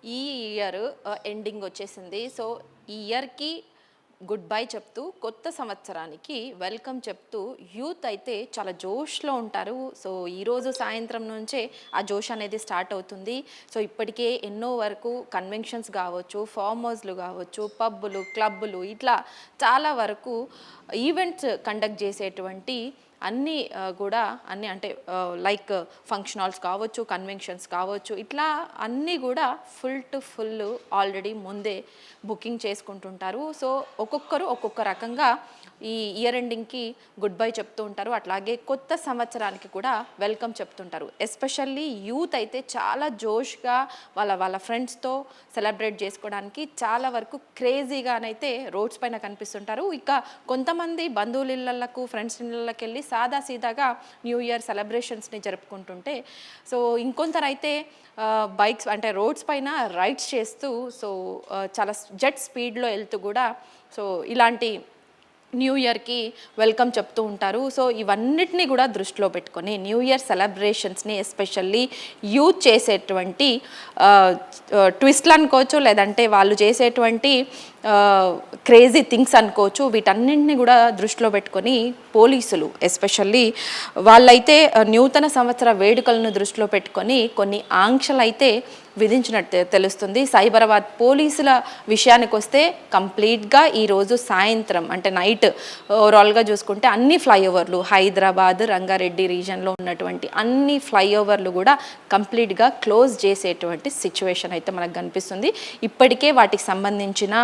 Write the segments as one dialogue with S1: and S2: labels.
S1: ఈ year ending వచ్చేసింది. So ఈ ఇయర్‌కి గుడ్ బై చెప్తూ, కొత్త సంవత్సరానికి వెల్కమ్ చెప్తూ యూత్ అయితే చాలా జోష్‌లో ఉంటారు. సో ఈరోజు సాయంత్రం నుంచే ఆ జోష్ అనేది స్టార్ట్ అవుతుంది. సో ఇప్పటికే ఎన్నో వరకు కన్వెన్షన్స్ కావచ్చు, ఫార్మ్ హౌస్‌లు కావచ్చు, పబ్బులు, క్లబ్బులు ఇట్లా చాలా వరకు ఈవెంట్స్ కండక్ట్ చేసేటువంటి అన్నీ కూడా అన్నీ అంటే లైక్ ఫంక్షన్ హాల్స్ కావచ్చు, కన్వెన్షన్స్ కావచ్చు, ఇట్లా అన్నీ కూడా ఫుల్ టు ఫుల్ ఆల్రెడీ ముందే బుకింగ్ చేసుకుంటుంటారు. సో ఒక్కొక్కరు ఒక్కొక్క రకంగా ఈ ఇయర్ ఎండింగ్కి గుడ్ బై చెప్తూ ఉంటారు. అట్లాగే కొత్త సంవత్సరానికి కూడా వెల్కమ్ చెప్తుంటారు. ఎస్పెషల్లీ యూత్ అయితే చాలా జోష్గా వాళ్ళ వాళ్ళ ఫ్రెండ్స్తో సెలబ్రేట్ చేసుకోవడానికి చాలా వరకు క్రేజీగానైతే రోడ్స్ పైన కనిపిస్తుంటారు. ఇక కొంతమంది బంధువుల ఇళ్ళకు, ఫ్రెండ్స్ ఇళ్ళకి వెళ్ళి సాదా సీదాగా న్యూ ఇయర్ సెలబ్రేషన్స్ని జరుపుకుంటుంటే, సో ఇంకొందరైతే బైక్స్ అంటే రోడ్స్ పైన రైడ్స్ చేస్తూ సో చాలా జెట్ స్పీడ్లో వెళ్తూ కూడా సో ఇలాంటి న్యూ ఇయర్కి వెల్కమ్ చెప్తూ ఉంటారు. సో ఇవన్నిటినీ కూడా దృష్టిలో పెట్టుకొని న్యూ ఇయర్ సెలబ్రేషన్స్ని ఎస్పెషల్లీ యూత్ చేసేటువంటి ట్విస్ట్లు అనుకోవచ్చు, లేదంటే వాళ్ళు చేసేటువంటి క్రేజీ థింగ్స్ అనుకోవచ్చు, వీటన్నింటినీ కూడా దృష్టిలో పెట్టుకొని పోలీసులు ఎస్పెషల్లీ వాళ్ళైతే నూతన సంవత్సర వేడుకలను దృష్టిలో పెట్టుకొని కొన్ని ఆంక్షలు అయితే విధించినట్టు తెలుస్తుంది. సైబరాబాద్ పోలీసుల విషయానికి వస్తే కంప్లీట్గా ఈరోజు సాయంత్రం అంటే నైట్ ఓవరాల్గా చూసుకుంటే అన్ని ఫ్లైఓవర్లు హైదరాబాద్ రంగారెడ్డి రీజన్లో ఉన్నటువంటి అన్ని ఫ్లైఓవర్లు కూడా కంప్లీట్గా క్లోజ్ చేసేటువంటి సిచ్యువేషన్ అయితే మనకు కనిపిస్తుంది. ఇప్పటికే వాటికి సంబంధించిన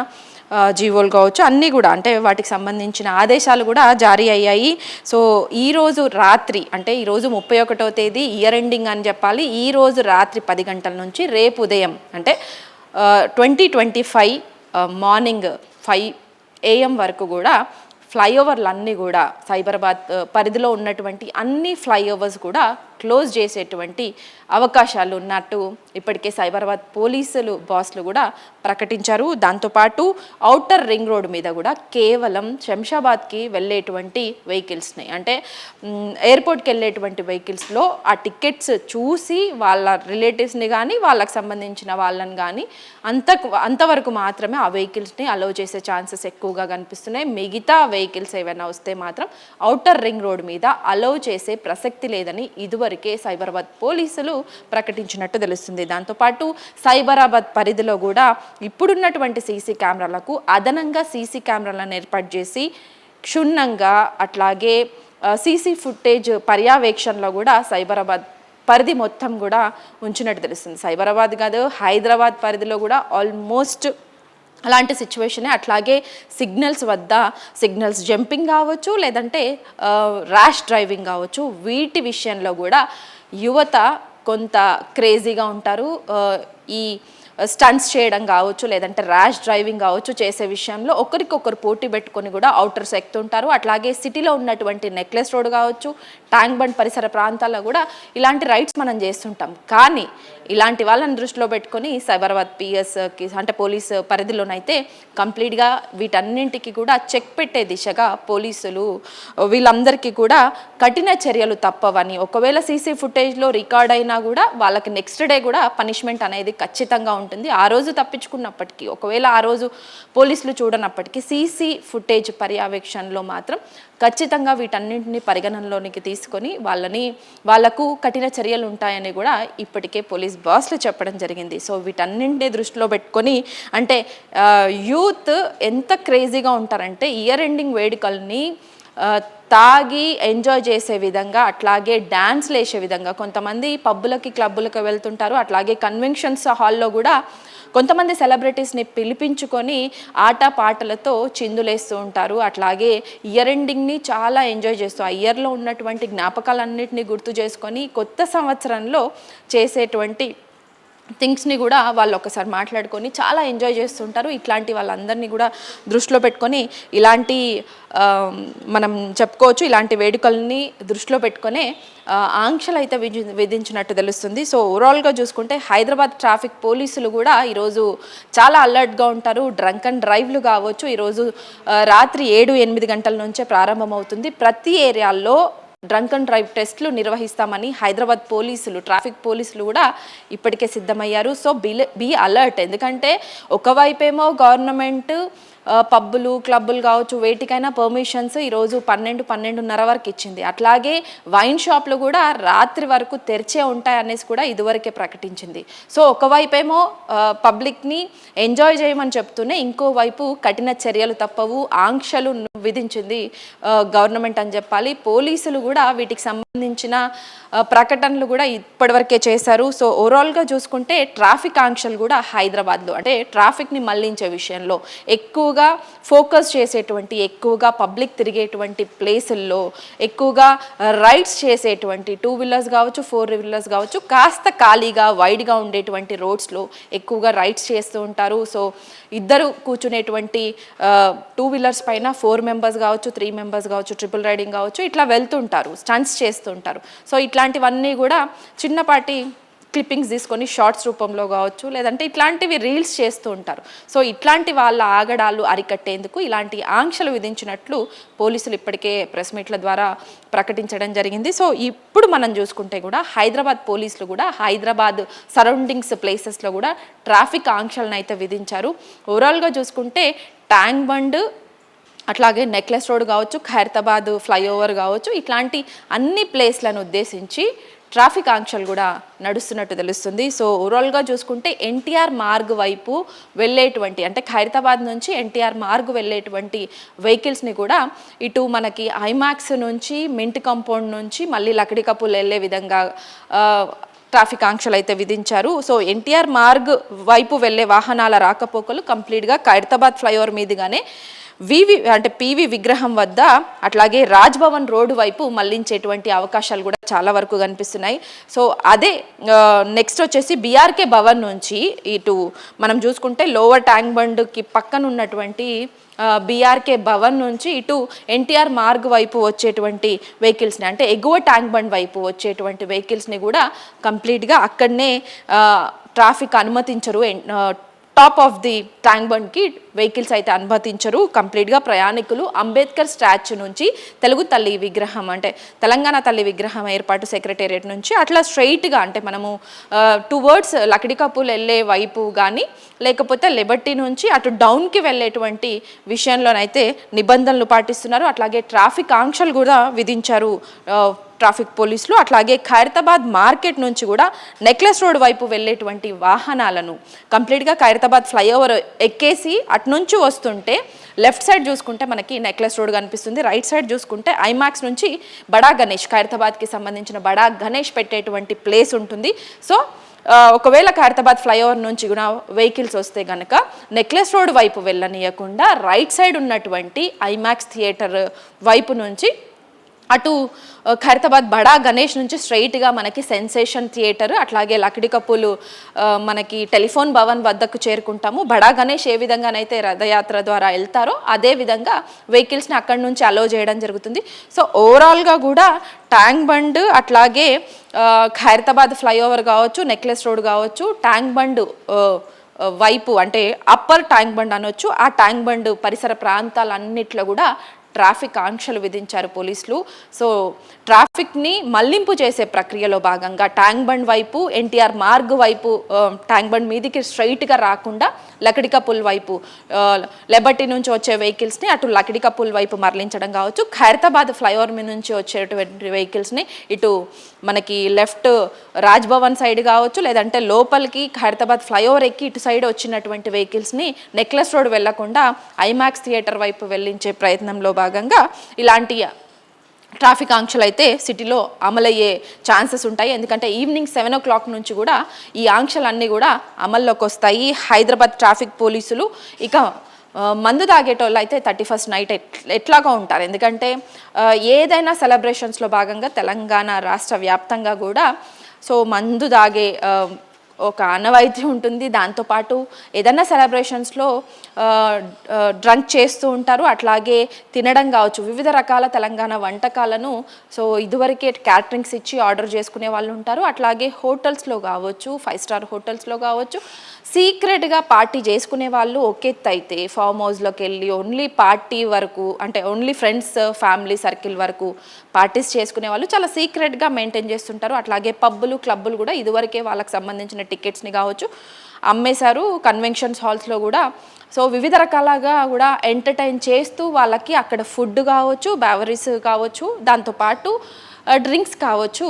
S1: జీవోలు కావచ్చు అన్నీ కూడా అంటే వాటికి సంబంధించిన ఆదేశాలు కూడా జారీ అయ్యాయి. సో ఈరోజు రాత్రి అంటే ఈరోజు 31వ తేదీ ఇయర్ ఎండింగ్ అని చెప్పాలి. ఈరోజు రాత్రి 10 గంటల నుంచి రేపు ఉదయం అంటే 2025 మార్నింగ్ 5 AM వరకు కూడా ఫ్లైఓవర్లు అన్నీ కూడా సైబరాబాద్ పరిధిలో ఉన్నటువంటి అన్ని ఫ్లైఓవర్స్ కూడా క్లోజ్ చేసేటువంటి అవకాశాలు ఉన్నట్టు ఇప్పటికే సైబరాబాద్ పోలీసులు బాస్లు కూడా ప్రకటించారు. దాంతోపాటు ఔటర్ రింగ్ రోడ్ మీద కూడా కేవలం శంషాబాద్కి వెళ్ళేటువంటి వెహికల్స్ని అంటే ఎయిర్పోర్ట్కి వెళ్ళేటువంటి వెహికల్స్లో ఆ టికెట్స్ చూసి వాళ్ళ రిలేటివ్స్ని కానీ వాళ్ళకి సంబంధించిన వాళ్ళని కానీ అంతవరకు మాత్రమే ఆ వెహికల్స్ని అలౌ చేసే ఛాన్సెస్ ఎక్కువగా కనిపిస్తున్నాయి. మిగతా వెహికల్స్ ఏమైనా వస్తే మాత్రం ఔటర్ రింగ్ రోడ్ మీద అలౌ చేసే ప్రసక్తి లేదని ఇదివరకే సైబరాబాద్ పోలీసులు ప్రకటించినట్టు తెలుస్తుంది. దాంతోపాటు సైబరాబాద్ పరిధిలో కూడా ఇప్పుడున్నటువంటి సీసీ కెమెరాలకు అదనంగా సీసీ కెమెరాలను ఏర్పాటు చేసి క్షుణ్ణంగా అట్లాగే సీసీ ఫుటేజ్ పర్యవేక్షణలో కూడా సైబరాబాద్ పరిధి మొత్తం కూడా ఉంచినట్టు తెలుస్తుంది. సైబరాబాద్ కాదు హైదరాబాద్ పరిధిలో కూడా ఆల్మోస్ట్ అలాంటి సిచ్యువేషనే. అట్లాగే సిగ్నల్స్ వద్ద సిగ్నల్స్ జంపింగ్ కావచ్చు, లేదంటే ర్యాష్ డ్రైవింగ్ కావచ్చు, వీటి విషయంలో కూడా యువత కొంత క్రేజీగా ఉంటారు. ఈ స్టంట్స్ చేయడం కావచ్చు, లేదంటే ర్యాష్ డ్రైవింగ్ కావచ్చు చేసే విషయంలో ఒకరికొకరు పోటీ పెట్టుకొని కూడా అవుటర్స్ ఎక్కుతుంటారు. అట్లాగే సిటీలో ఉన్నటువంటి నెక్లెస్ రోడ్ కావచ్చు, ట్యాంక్ బండ్ పరిసర ప్రాంతాల్లో కూడా ఇలాంటి రైడ్స్ మనం చేస్తుంటాం. కానీ ఇలాంటి వాళ్ళని దృష్టిలో పెట్టుకొని సైబరాబాద్ పిఎస్కి అంటే పోలీస్ పరిధిలోనైతే కంప్లీట్గా వీటన్నింటికి కూడా చెక్ పెట్టే దిశగా పోలీసులు వీళ్ళందరికీ కూడా కఠిన చర్యలు తప్పవని, ఒకవేళ సీసీ ఫుటేజ్లో రికార్డ్ అయినా కూడా వాళ్ళకి నెక్స్ట్ డే కూడా పనిష్మెంట్ అనేది ఖచ్చితంగా ఉంటుంది. ఆ రోజు తప్పించుకున్నప్పటికీ, ఒకవేళ ఆ రోజు పోలీసులు చూడనప్పటికీ సీసీ ఫుటేజ్ పర్యవేక్షణలో మాత్రం ఖచ్చితంగా వీటన్నింటినీ పరిగణనలోనికి తీసుకొని వాళ్లకు కఠిన చర్యలు ఉంటాయని కూడా ఇప్పటికే పోలీస్ బాస్లు చెప్పడం జరిగింది. సో వీటన్నింటినీ దృష్టిలో పెట్టుకొని అంటే యూత్ ఎంత క్రేజీగా ఉంటారంటే ఇయర్ ఎండింగ్ వేడుకల్ని తాగి ఎంజాయ్ చేసే విధంగా, అట్లాగే డ్యాన్స్లు వేసే విధంగా కొంతమంది పబ్బులకి క్లబ్బులకు వెళ్తుంటారు. అట్లాగే కన్వెన్షన్స్ హాల్లో కూడా కొంతమంది సెలబ్రిటీస్ని పిలిపించుకొని ఆట పాటలతో చిందులేస్తూ ఉంటారు. అట్లాగే ఇయర్ ఎండింగ్ని చాలా ఎంజాయ్ చేస్తూ ఆ ఇయర్లో ఉన్నటువంటి జ్ఞాపకాలన్నింటినీ గుర్తు చేసుకొని కొత్త సంవత్సరంలో చేసేటువంటి థింగ్స్ని కూడా వాళ్ళు ఒకసారి మాట్లాడుకొని చాలా ఎంజాయ్ చేస్తుంటారు. ఇట్లాంటి వాళ్ళందరినీ కూడా దృష్టిలో పెట్టుకొని ఇలాంటి మనం చెప్పుకోవచ్చు ఇలాంటి వేడుకల్ని దృష్టిలో పెట్టుకునే ఆంక్షలు అయితే విధించినట్టు తెలుస్తుంది. సో ఓవరాల్గా చూసుకుంటే హైదరాబాద్ ట్రాఫిక్ పోలీసులు కూడా ఈరోజు చాలా అలర్ట్గా ఉంటారు. డ్రంక్ అండ్ డ్రైవ్లు కావచ్చు ఈరోజు రాత్రి 7-8 గంటల నుంచే ప్రారంభమవుతుంది. ప్రతి ఏరియాల్లో డ్రంక్ అండ్ డ్రైవ్ టెస్టులు నిర్వహిస్తామని హైదరాబాద్ పోలీసులు, ట్రాఫిక్ పోలీసులు కూడా ఇప్పటికే సిద్ధమయ్యారు. So be alert. ఎందుకంటే ఒకవైపేమో గవర్నమెంట్ పబ్బులు, క్లబ్బులు కావచ్చు, వేటికైనా పర్మిషన్స్ ఈరోజు 12-12:30 వరకు ఇచ్చింది. అట్లాగే వైన్ షాప్లు కూడా రాత్రి వరకు తెరిచే ఉంటాయి అనేసి కూడా ఇదివరకే ప్రకటించింది. సో ఒకవైపేమో పబ్లిక్ని ఎంజాయ్ చేయమని చెప్తూనే ఇంకోవైపు కఠిన చర్యలు తప్పవు, ఆంక్షలు విధించింది గవర్నమెంట్ అని చెప్పాలి. పోలీసులు కూడా వీటికి సంబంధించిన ప్రకటనలు కూడా ఇప్పటివరకే చేశారు. సో ఓవరాల్గా చూసుకుంటే ట్రాఫిక్ ఆంక్షలు కూడా హైదరాబాద్లో అంటే ట్రాఫిక్ని మళ్లించే విషయంలో ఎక్కువగా ఫోకస్ చేసేటువంటి, ఎక్కువగా పబ్లిక్ తిరిగేటువంటి ప్లేసుల్లో, ఎక్కువగా రైడ్స్ చేసేటువంటి 2 వీలర్స్ కావచ్చు, 4 వీలర్స్ కావచ్చు, కాస్త ఖాళీగా వైడ్గా ఉండేటువంటి రోడ్స్లో ఎక్కువగా రైడ్స్ చేస్తూ ఉంటారు. సో ఇద్దరు కూర్చునేటువంటి 2 వీలర్స్ పైన 4 మెంబర్స్ కావచ్చు, 3 మెంబర్స్ కావచ్చు, ట్రిపుల్ రైడింగ్ కావచ్చు, ఇట్లా వెళ్తుంటారు, స్టంట్స్ చేస్తుంటారు. సో ఇట్లాంటివన్నీ కూడా చిన్నపాటి క్లిప్పింగ్స్ తీసుకొని షార్ట్స్ రూపంలో కావచ్చు, లేదంటే ఇట్లాంటివి రీల్స్ చేస్తూ ఉంటారు. సో ఇట్లాంటి వాళ్ళ ఆగడాలు అరికట్టేందుకు ఇలాంటి ఆంక్షలు విధించినట్లు పోలీసులు ఇప్పటికే ప్రెస్ మీట్ల ద్వారా ప్రకటించడం జరిగింది. సో ఇప్పుడు మనం చూసుకుంటే కూడా హైదరాబాద్ పోలీసులు కూడా హైదరాబాద్ సరౌండింగ్స్ ప్లేసెస్లో కూడా ట్రాఫిక్ ఆంక్షలను అయితే విధించారు. ఓవరాల్గా చూసుకుంటే ట్యాంక్ బండ్, అట్లాగే నెక్లెస్ రోడ్ కావచ్చు, ఖైరతాబాద్ ఫ్లైఓవర్ కావచ్చు, ఇట్లాంటి అన్ని ప్లేస్లను ఉద్దేశించి ట్రాఫిక్ ఆంక్షలు కూడా నడుస్తున్నట్టు తెలుస్తుంది. సో ఓవరాల్గా చూసుకుంటే ఎన్టీఆర్ మార్గ్ వైపు వెళ్ళేటువంటి అంటే ఖైరతాబాద్ నుంచి ఎన్టీఆర్ మార్గ్ వెళ్ళేటువంటి వెహికల్స్ని కూడా ఇటు మనకి ఐమాక్స్ నుంచి, మింట్ కాంపౌండ్ నుంచి మళ్ళీ లక్డీ కపూల్ వెళ్ళే విధంగా ట్రాఫిక్ ఆంక్షలు అయితే విధించారు. సో ఎన్టీఆర్ మార్గ్ వైపు వెళ్ళే వాహనాల రాకపోకలు కంప్లీట్గా ఖైరతాబాద్ ఫ్లైఓవర్ మీదుగానే పివి విగ్రహం వద్ద అట్లాగే రాజ్భవన్ రోడ్డు వైపు మళ్లించేటువంటి అవకాశాలు కూడా చాలా వరకు కనిపిస్తున్నాయి. సో అదే నెక్స్ట్ వచ్చేసి బీఆర్కే భవన్ నుంచి ఇటు మనం చూసుకుంటే లోవర్ ట్యాంక్ బండ్కి పక్కన ఉన్నటువంటి బీఆర్కే భవన్ నుంచి ఇటు ఎన్టీఆర్ మార్గ్ వైపు వచ్చేటువంటి వెహికల్స్ని అంటే ఎగువ ట్యాంక్ బండ్ వైపు వచ్చేటువంటి వెహికల్స్ని కూడా కంప్లీట్గా అక్కడనే ట్రాఫిక్ అనుమతించరు. టాప్ ఆఫ్ ది ట్యాంక్ బండ్కి వెహికల్స్ అయితే అనుమతించరు. కంప్లీట్గా ప్రయాణికులు అంబేద్కర్ స్టాచ్యూ నుంచి తెలుగు తల్లి విగ్రహం అంటే తెలంగాణ తల్లి విగ్రహం ఏర్పాటు సెక్రటేరియట్ నుంచి అట్లా స్ట్రైట్గా అంటే మనము టువర్డ్స్ లక్డీ కపూల్ వెళ్ళే వైపు కానీ లేకపోతే లిబర్టీ నుంచి అటు డౌన్కి వెళ్ళేటువంటి విషయంలోనైతే నిబంధనలు పాటిస్తున్నారు. అట్లాగే ట్రాఫిక్ ఆంక్షలు కూడా విధించారు ట్రాఫిక్ పోలీసులు. అట్లాగే ఖైరతాబాద్ మార్కెట్ నుంచి కూడా నెక్లెస్ రోడ్ వైపు వెళ్ళేటువంటి వాహనాలను కంప్లీట్గా ఖైరతాబాద్ ఫ్లైఓవర్ ఎక్కేసి అటు నుంచి వస్తుంటే లెఫ్ట్ సైడ్ చూసుకుంటే మనకి నెక్లెస్ రోడ్ కనిపిస్తుంది, రైట్ సైడ్ చూసుకుంటే ఐమాక్స్ నుంచి బడా గణేష్, ఖైరతాబాద్కి సంబంధించిన బడా గణేష్ పెట్టేటువంటి ప్లేస్ ఉంటుంది. సో ఒకవేళ ఖైరతాబాద్ ఫ్లైఓవర్ నుంచి కూడా వెహికల్స్ వస్తే కనుక నెక్లెస్ రోడ్ వైపు వెళ్ళనీయకుండా రైట్ సైడ్ ఉన్నటువంటి ఐమాక్స్ థియేటర్ వైపు నుంచి అటు ఖైరతాబాద్ బడా గణేష్ నుంచి స్ట్రైట్గా మనకి సెన్సేషన్ థియేటర్ అట్లాగే లక్డీ కపూల్ మనకి టెలిఫోన్ భవన్ వద్దకు చేరుకుంటాము. బడా గణేష్ ఏ విధంగానైతే రథయాత్ర ద్వారా వెళ్తారో అదే విధంగా వెహికల్స్ని అక్కడి నుంచి అలో చేయడం జరుగుతుంది. సో ఓవరాల్గా కూడా ట్యాంక్ బండ్ అట్లాగే ఖైరతాబాద్ ఫ్లైఓవర్ కావచ్చు, నెక్లెస్ రోడ్ కావచ్చు, ట్యాంక్ బండ్ వైపు అంటే అప్పర్ ట్యాంక్ బండ్ అనొచ్చు, ఆ ట్యాంక్ బండ్ పరిసర ప్రాంతాలన్నిట్లో కూడా ట్రాఫిక్ ఆంక్షలు విధించారు పోలీసులు. సో ట్రాఫిక్ని మళ్లింపు చేసే ప్రక్రియలో భాగంగా ట్యాంక్ బండ్ వైపు ఎన్టీఆర్ మార్గ్ వైపు ట్యాంక్ బండ్ మీదికి స్ట్రైట్గా రాకుండా లక్డీ కపూల్ వైపు లిబర్టీ నుంచి వచ్చే వెహికల్స్ని అటు లక్డీ కపూల్ వైపు మరలించడం కావచ్చు, ఖైరతాబాద్ ఫ్లైఓవర్ మీద నుంచి వచ్చేటువంటి వెహికల్స్ని ఇటు మనకి లెఫ్ట్ రాజ్భవన్ సైడ్ కావచ్చు, లేదంటే లోపలికి ఖైరతాబాద్ ఫ్లైఓవర్ ఎక్కి ఇటు సైడ్ వచ్చినటువంటి వెహికల్స్ని నెక్లెస్ రోడ్ వెళ్లకుండా ఐమాక్స్ థియేటర్ వైపు వెళ్ళించే ప్రయత్నంలో భాగంగా ఇలాంటి ట్రాఫిక్ ఆంక్షలు అయితే సిటీలో అమలయ్యే ఛాన్సెస్ ఉంటాయి. ఎందుకంటే ఈవినింగ్ 7 o'clock నుంచి కూడా ఈ ఆంక్షలన్నీ కూడా అమల్లోకి వస్తాయి. హైదరాబాద్ ట్రాఫిక్ పోలీసులు ఇక మందు తాగేటోళ్ళు అయితే 31st నైట్ ఎట్లాగా ఉంటారు. ఎందుకంటే ఏదైనా సెలబ్రేషన్స్లో భాగంగా తెలంగాణ రాష్ట్ర వ్యాప్తంగా కూడా సో మందు తాగే ఒక ఆనవాయితీ ఉంటుంది. దాంతోపాటు ఏదైనా సెలబ్రేషన్స్లో డ్రంక్ చేస్తూ ఉంటారు. అట్లాగే తినడం కావచ్చు, వివిధ రకాల తెలంగాణ వంటకాలను సో ఇదివరకే క్యాటరింగ్స్ ఇచ్చి ఆర్డర్ చేసుకునే వాళ్ళు ఉంటారు. అట్లాగే హోటల్స్లో కావచ్చు, 5 స్టార్ హోటల్స్లో కావచ్చు, సీక్రెట్గా పార్టీ చేసుకునే వాళ్ళు ఒక ఎత్తు అయితే, ఫామ్ హౌస్లోకి వెళ్ళి ఓన్లీ పార్టీ వరకు, అంటే ఓన్లీ ఫ్రెండ్స్ ఫ్యామిలీ సర్కిల్ వరకు పార్టీస్ చేసుకునే వాళ్ళు చాలా సీక్రెట్గా మెయింటైన్ చేస్తుంటారు. అట్లాగే పబ్బులు క్లబ్బులు కూడా ఇదివరకే వాళ్ళకి సంబంధించిన టికెట్స్ని కావచ్చు అమ్మేశారు కన్వెన్షన్స్ హాల్స్లో కూడా. సో వివిధ రకాలుగా కూడా ఎంటర్టైన్ చేస్తూ వాళ్ళకి అక్కడ ఫుడ్ కావచ్చు, బెవరీస్ కావచ్చు, దాంతోపాటు డ్రింక్స్ కావచ్చు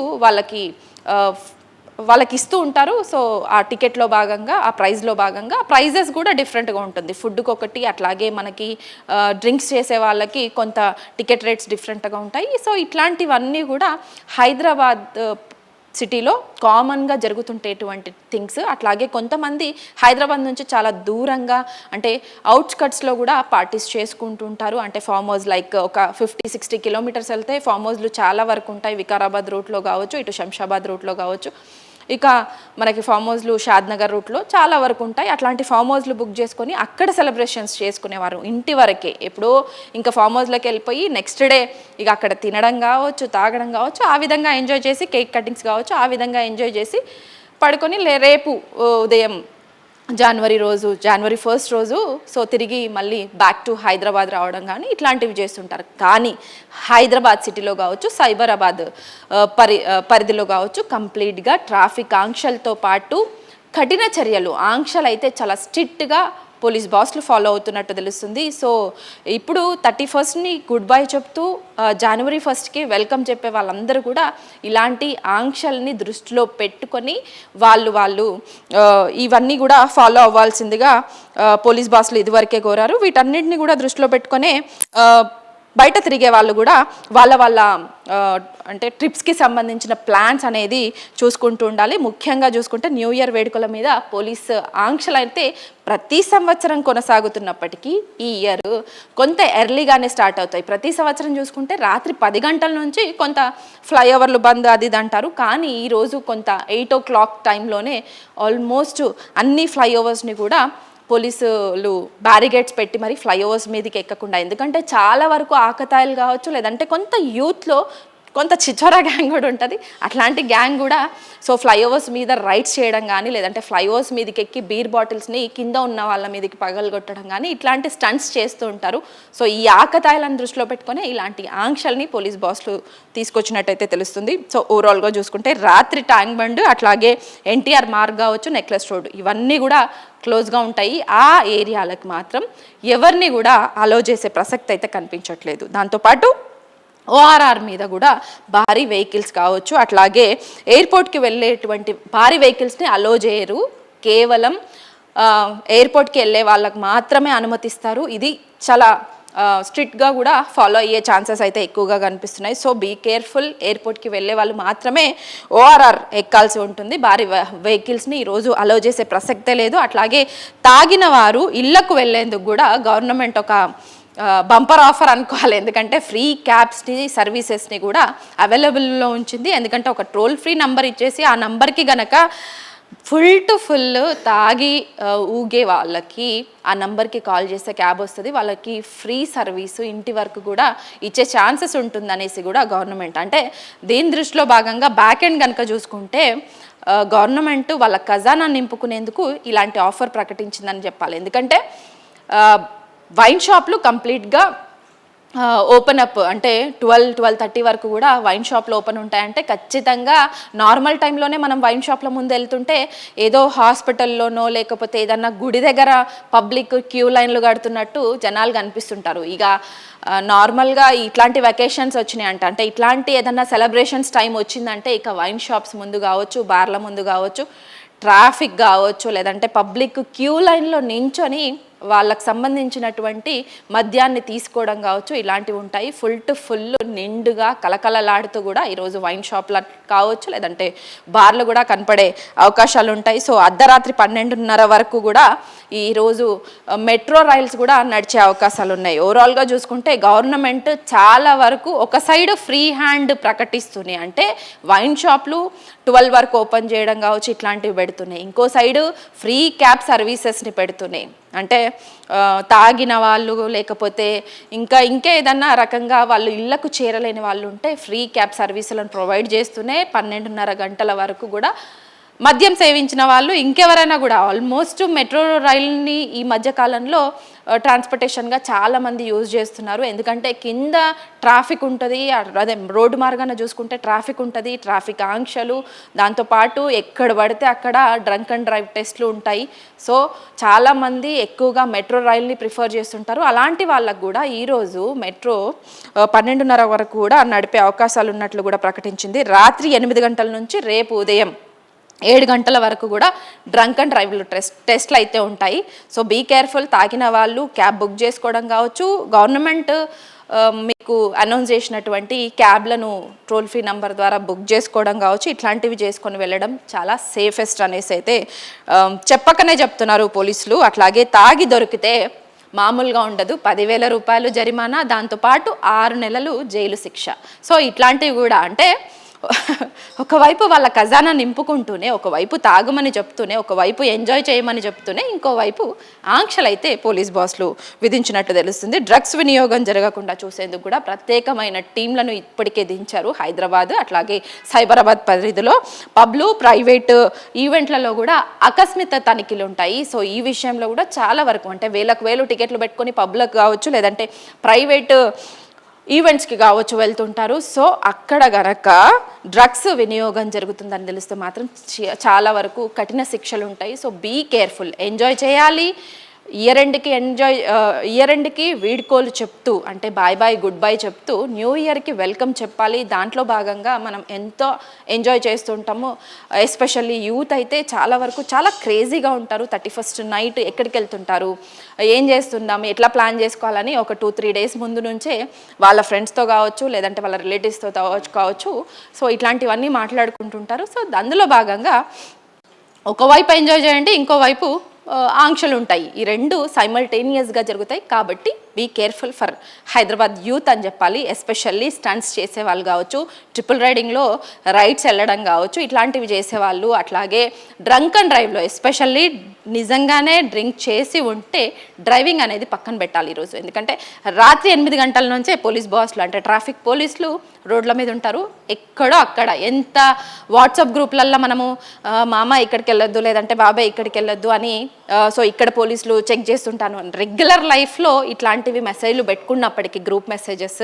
S1: వాళ్ళకి ఇస్తూ ఉంటారు. సో ఆ టికెట్లో భాగంగా, ఆ ప్రైజ్లో భాగంగా ప్రైజెస్ కూడా డిఫరెంట్గా ఉంటుంది. ఫుడ్కి ఒకటి, అట్లాగే మనకి డ్రింక్స్ చేసే వాళ్ళకి కొంత టికెట్ రేట్స్ డిఫరెంట్గా ఉంటాయి. సో ఇట్లాంటివన్నీ కూడా హైదరాబాద్ సిటీలో కామన్గా జరుగుతుంటేటువంటి థింగ్స్. అట్లాగే కొంతమంది హైదరాబాద్ నుంచి చాలా దూరంగా, అంటే అవుట్స్కట్స్లో కూడా పార్టీస్ చేసుకుంటుంటారు. అంటే ఫామ్ హౌస్ లైక్ ఒక 50-60 కిలోమీటర్స్ వెళ్తే ఫామ్ హౌస్లు చాలా వరకు ఉంటాయి. వికారాబాద్ రూట్లో కావచ్చు, ఇటు శంషాబాద్ రూట్లో కావచ్చు, ఇక మనకి ఫామ్ హౌస్లు షాద్నగర్ రూట్లో చాలా వరకు ఉంటాయి. అట్లాంటి ఫామ్ హౌస్లు బుక్ చేసుకొని అక్కడ సెలబ్రేషన్స్ చేసుకునేవారు ఇంటి వరకే. ఎప్పుడో ఇంకా ఫామ్ హౌస్లోకి వెళ్ళిపోయి నెక్స్ట్ డే ఇక అక్కడ తినడం కావచ్చు, తాగడం కావచ్చు, ఆ విధంగా ఎంజాయ్ చేసి, కేక్ కటింగ్స్ కావచ్చు, ఆ విధంగా ఎంజాయ్ చేసి పడుకొని రేపు ఉదయం జనవరి 1 రోజు సో తిరిగి మళ్ళీ బ్యాక్ టు హైదరాబాద్ రావడం కానీ ఇట్లాంటివి చేస్తుంటారు. కానీ హైదరాబాద్ సిటీలో కావచ్చు, సైబరాబాద్ పరిధిలో కావచ్చు కంప్లీట్గా ట్రాఫిక్ ఆంక్షలతో పాటు కఠిన చర్యలు, ఆంక్షలు అయితే చాలా స్ట్రిక్ట్గా పోలీస్ బాస్లు ఫాలో అవుతున్నట్టు తెలుస్తుంది. సో ఇప్పుడు 31ని గుడ్ బై చెప్తూ జనవరి 1కి వెల్కమ్ చెప్పే వాళ్ళందరూ కూడా ఇలాంటి ఆంక్షల్ని దృష్టిలో పెట్టుకొని వాళ్ళు ఇవన్నీ కూడా ఫాలో అవ్వాల్సిందిగా పోలీస్ బాస్లు ఇదివరకే కోరారు. వీటన్నిటిని కూడా దృష్టిలో పెట్టుకొని బయట తిరిగే వాళ్ళు కూడా వాళ్ళ అంటే ట్రిప్స్కి సంబంధించిన ప్లాన్స్ అనేది చూసుకుంటూ ఉండాలి. ముఖ్యంగా చూసుకుంటే న్యూ ఇయర్ వేడుకల మీద పోలీస్ ఆంక్షలు అయితే ప్రతి సంవత్సరం కొనసాగుతున్నప్పటికీ ఈ ఇయర్ కొంత ఎర్లీగానే స్టార్ట్ అవుతాయి. ప్రతి సంవత్సరం చూసుకుంటే రాత్రి 10 గంటల నుంచి కొంత ఫ్లైఓవర్లు బంద్ అది అంటారు. కానీ ఈరోజు కొంత 8 o'clock టైంలోనే ఆల్మోస్ట్ అన్ని ఫ్లైఓవర్స్ని కూడా పోలీసులు బ్యారిగేడ్స్ పెట్టి మరి ఫ్లైఓవర్స్ మీదకి ఎక్కకుండా, ఎందుకంటే చాలా వరకు ఆకతాయిలు కావచ్చు, లేదంటే కొంత యూత్లో కొంత చిచ్చోరా గ్యాంగ్ కూడా ఉంటుంది. అట్లాంటి గ్యాంగ్ కూడా సో ఫ్లైఓవర్స్ మీద రైడ్స్ చేయడం కానీ, లేదంటే ఫ్లైఓవర్స్ మీదకి ఎక్కి బీర్ బాటిల్స్ని కింద ఉన్న వాళ్ళ మీదకి పగలగొట్టడం కానీ ఇట్లాంటి స్టంట్స్ చేస్తూ ఉంటారు. సో ఈ ఆకతాయిలను దృష్టిలో పెట్టుకొని ఇలాంటి ఆంక్షల్ని పోలీస్ బాస్లు తీసుకొచ్చినట్టయితే తెలుస్తుంది. సో ఓవరాల్గా చూసుకుంటే రాత్రి ట్యాంక్ బండ్, అట్లాగే ఎన్టీఆర్ మార్గ్ కావచ్చు, నెక్లెస్ రోడ్ ఇవన్నీ కూడా క్లోజ్గా ఉంటాయి. ఆ ఏరియాలకు మాత్రం ఎవరిని కూడా అలో చేసే ప్రసక్తి అయితే కనిపించట్లేదు. దాంతోపాటు ఓఆర్ఆర్ మీద కూడా భారీ వెహికల్స్ కావచ్చు, అట్లాగే ఎయిర్పోర్ట్కి వెళ్ళేటువంటి భారీ వెహికల్స్ని అలో చేయరు. కేవలం ఎయిర్పోర్ట్కి వెళ్ళే వాళ్ళకు మాత్రమే అనుమతిస్తారు. ఇది చాలా స్ట్రిక్ట్గా కూడా ఫాలో అయ్యే ఛాన్సెస్ అయితే ఎక్కువగా కనిపిస్తున్నాయి. So be careful. ఎయిర్పోర్ట్కి వెళ్ళే వాళ్ళు మాత్రమే ఓఆర్ఆర్ ఎక్కాల్సి ఉంటుంది. భారీ వెహికల్స్ని ఈరోజు అలో చేసే ప్రసక్తే లేదు. అట్లాగే తాగిన వారు ఇళ్లకు వెళ్ళేందుకు కూడా గవర్నమెంట్ ఒక బంపర్ ఆఫర్ అనుకోవాలి. ఎందుకంటే ఫ్రీ క్యాబ్స్ని, సర్వీసెస్ని కూడా అవైలబుల్లో ఉంచింది. ఎందుకంటే ఒక టోల్ ఫ్రీ నంబర్ ఇచ్చేసి ఆ నంబర్కి గనక ఫుల్ టు ఫుల్ తాగి ఊగే వాళ్ళకి ఆ నంబర్కి కాల్ చేస్తే క్యాబ్ వస్తుంది. వాళ్ళకి ఫ్రీ సర్వీసు ఇంటి వరకు కూడా ఇచ్చే ఛాన్సెస్ ఉంటుందనేసి కూడా గవర్నమెంట్, అంటే దీని దృష్టిలో భాగంగా బ్యాక్ ఎండ్ కనుక చూసుకుంటే గవర్నమెంట్ వాళ్ళ ఖజానా నింపుకునేందుకు ఇలాంటి ఆఫర్ ప్రకటించిందని చెప్పాలి. ఎందుకంటే వైన్ షాప్లు కంప్లీట్గా ఓపెన్ అప్, అంటే 12-12:30 వరకు కూడా వైన్ షాప్లు ఓపెన్ ఉంటాయంటే ఖచ్చితంగా నార్మల్ టైంలోనే మనం వైన్ షాప్ల ముందు వెళ్తుంటే ఏదో హాస్పిటల్లోనో లేకపోతే ఏదన్నా గుడి దగ్గర పబ్లిక్ క్యూ లైన్లు కడుతున్నట్టు జనాలు కనిపిస్తుంటారు. ఇక నార్మల్గా ఇట్లాంటి వెకేషన్స్ వచ్చినాయి అంటే ఇట్లాంటి ఏదన్నా సెలబ్రేషన్స్ టైం వచ్చిందంటే ఇక వైన్ షాప్స్ ముందు కావచ్చు, బార్ల ముందు కావచ్చు, ట్రాఫిక్ కావచ్చు, లేదంటే పబ్లిక్ క్యూ లైన్లో నించొని వాళ్ళకు సంబంధించినటువంటి మద్యాన్ని తీసుకోవడం కావచ్చు, ఇలాంటివి ఉంటాయి. ఫుల్ టు ఫుల్ నిండుగా కలకలలాడుతూ కూడా ఈరోజు వైన్ షాప్లు కావచ్చు, లేదంటే బార్లు కూడా కనపడే అవకాశాలు ఉంటాయి. సో అర్ధరాత్రి 12:30 వరకు కూడా ఈరోజు మెట్రో రైల్స్ కూడా నడిచే అవకాశాలు ఉన్నాయి. ఓవరాల్గా చూసుకుంటే గవర్నమెంట్ చాలా వరకు ఒక సైడ్ ఫ్రీ హ్యాండ్ ప్రకటిస్తున్నాయి, అంటే వైన్ షాప్లు 12 వరకు ఓపెన్ చేయడం కావచ్చు, ఇట్లాంటివి పెడుతున్నాయి. ఇంకో సైడు ఫ్రీ క్యాబ్ సర్వీసెస్ని పెడుతున్నాయి. అంటే తాగిన వాళ్ళు లేకపోతే ఇంకా ఏదన్నా రకంగా వాళ్ళు ఇళ్లకు చేరలేని వాళ్ళు ఉంటే ఫ్రీ క్యాబ్ సర్వీసులను ప్రొవైడ్ చేస్తూనే 12:30 గంటల వరకు కూడా మద్యం సేవించిన వాళ్ళు ఇంకెవరైనా కూడా ఆల్మోస్ట్ మెట్రో రైల్ని ఈ మధ్య కాలంలో ట్రాన్స్పోర్టేషన్గా చాలామంది యూజ్ చేస్తున్నారు. ఎందుకంటే కింద ట్రాఫిక్ ఉంటుంది, అదే రోడ్డు మార్గాన చూసుకుంటే ట్రాఫిక్ ఉంటుంది, ట్రాఫిక్ ఆంక్షలు, దాంతోపాటు ఎక్కడ పడితే అక్కడ డ్రంక్ అండ్ డ్రైవ్ టెస్ట్లు ఉంటాయి. సో చాలామంది ఎక్కువగా మెట్రో రైల్ని ప్రిఫర్ చేస్తుంటారు. అలాంటి వాళ్ళకు కూడా ఈరోజు మెట్రో 12:30 వరకు కూడా నడిపే అవకాశాలు ఉన్నట్లు కూడా ప్రకటించింది. రాత్రి 8 గంటల నుంచి రేపు ఉదయం 7 గంటల వరకు కూడా డ్రంక్ అండ్ డ్రైవ్లు టెస్ట్లు అయితే ఉంటాయి. So be careful. తాగిన వాళ్ళు క్యాబ్ బుక్ చేసుకోవడం కావచ్చు, గవర్నమెంట్ మీకు అనౌన్స్ చేసినటువంటి క్యాబ్లను టోల్ ఫ్రీ నంబర్ ద్వారా బుక్ చేసుకోవడం కావచ్చు, ఇట్లాంటివి చేసుకొని వెళ్ళడం చాలా సేఫెస్ట్ అనేసి అయితే చెప్పకనే చెప్తున్నారు పోలీసులు. అట్లాగే తాగి దొరికితే మామూలుగా ఉండదు, 10,000 రూపాయలు జరిమానా, దాంతోపాటు 6 నెలలు జైలు శిక్ష. సో ఇట్లాంటివి కూడా అంటే ఒకవైపు వాళ్ళ ఖజానా నింపుకుంటూనే, ఒకవైపు తాగమని చెప్తూనే, ఒకవైపు ఎంజాయ్ చేయమని చెప్తూనే, ఇంకోవైపు ఆంక్షలు అయితే పోలీస్ బాస్లు విధించినట్టు తెలుస్తుంది. డ్రగ్స్ వినియోగం జరగకుండా చూసేందుకు కూడా ప్రత్యేకమైన టీంలను ఇప్పటికే దించారు హైదరాబాద్ అట్లాగే సైబరాబాద్ పరిధిలో. పబ్లు, ప్రైవేటు ఈవెంట్లలో కూడా ఆకస్మిక తనిఖీలు ఉంటాయి. సో ఈ విషయంలో కూడా చాలా వరకు అంటే వేలకు టికెట్లు పెట్టుకొని పబ్లకు కావచ్చు, లేదంటే ప్రైవేటు ఈవెంట్స్కి కావచ్చు వెళ్తుంటారు. సో అక్కడ గనక డ్రగ్స్ వినియోగం జరుగుతుందని తెలిస్తే మాత్రం చాలా వరకు కఠిన శిక్షలు ఉంటాయి. So be careful. ఎంజాయ్ చేయాలి. ఇయర్ ఎండ్కి వీడ్కోలు చెప్తూ అంటే బాయ్ గుడ్ బై చెప్తూ న్యూ ఇయర్కి వెల్కమ్ చెప్పాలి. దాంట్లో భాగంగా మనం ఎంతో ఎంజాయ్ చేస్తుంటాము. ఎస్పెషల్లీ యూత్ అయితే చాలా వరకు చాలా క్రేజీగా ఉంటారు. 31st నైట్ ఎక్కడికి వెళ్తుంటారు, ఏం చేస్తున్నాము, ఎట్లా ప్లాన్ చేసుకోవాలని ఒక 2-3 డేస్ ముందు నుంచే వాళ్ళ ఫ్రెండ్స్తో కావచ్చు, లేదంటే వాళ్ళ రిలేటివ్స్తో కావచ్చు, సో ఇట్లాంటివన్నీ మాట్లాడుకుంటుంటారు. సో అందులో భాగంగా ఒకవైపు ఎంజాయ్ చేయండి, ఇంకోవైపు ఆంక్షలు ఉంటాయి. ఈ రెండు సైమల్టేనియస్గా జరుగుతాయి. కాబట్టి be careful for Hyderabad youth అని చెప్పాలి. ఎస్పెషల్లీ స్టంట్స్ చేసేవాళ్ళు కావచ్చు, ట్రిపుల్ రైడింగ్లో రైడ్స్ వెళ్ళడం కావచ్చు, ఇట్లాంటివి చేసేవాళ్ళు, అట్లాగే డ్రంక్ అండ్ డ్రైవ్లో ఎస్పెషల్లీ నిజంగానే డ్రింక్ చేసి ఉంటే డ్రైవింగ్ అనేది పక్కన పెట్టాలి ఈరోజు. ఎందుకంటే రాత్రి 8 గంటల నుంచే పోలీస్ బాస్లు అంటే ట్రాఫిక్ పోలీసులు రోడ్ల మీద ఉంటారు. ఎక్కడో అక్కడ ఎంత వాట్సాప్ గ్రూప్లల్లో మనము మామ ఇక్కడికి వెళ్ళొద్దు, లేదంటే బాబాయ్ ఇక్కడికి వెళ్ళొద్దు అని సో ఇక్కడ పోలీసులు చెక్ చేస్తుంటాను. రెగ్యులర్ లైఫ్లో ఇట్లాంటివి మెసేజ్లు పెట్టుకున్నప్పటికీ గ్రూప్ మెసేజెస్,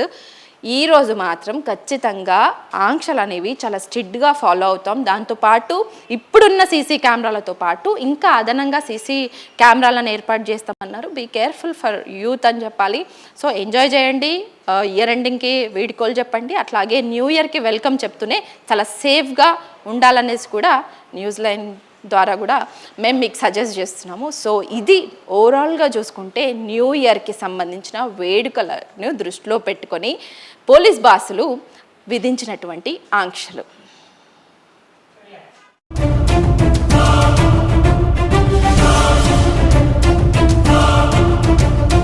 S1: ఈరోజు మాత్రం ఖచ్చితంగా ఆంక్షలు అనేవి చాలా స్ట్రిక్ట్గా ఫాలో అవుతాం. దాంతోపాటు ఇప్పుడున్న సీసీ కెమెరాలతో పాటు ఇంకా అదనంగా సీసీ కెమెరాలను ఏర్పాటు చేస్తామన్నారు. బీ కేర్ఫుల్ ఫర్ యూత్ అని చెప్పాలి. సో ఎంజాయ్ చేయండి, ఇయర్ ఎండింగ్కి వీడ్కోలు చెప్పండి, అట్లాగే న్యూ ఇయర్కి వెల్కమ్ చెప్తూనే చాలా సేఫ్గా ఉండాలనేసి కూడా న్యూస్ లైన్ ద్వారా కూడా మేము మీకు సజెస్ట్ చేస్తున్నాము. సో ఇది ఓవరాల్గా చూసుకుంటే న్యూ ఇయర్కి సంబంధించిన వేడుకలను దృష్టిలో పెట్టుకొని పోలీస్ బాసులు విధించినటువంటి ఆంక్షలు.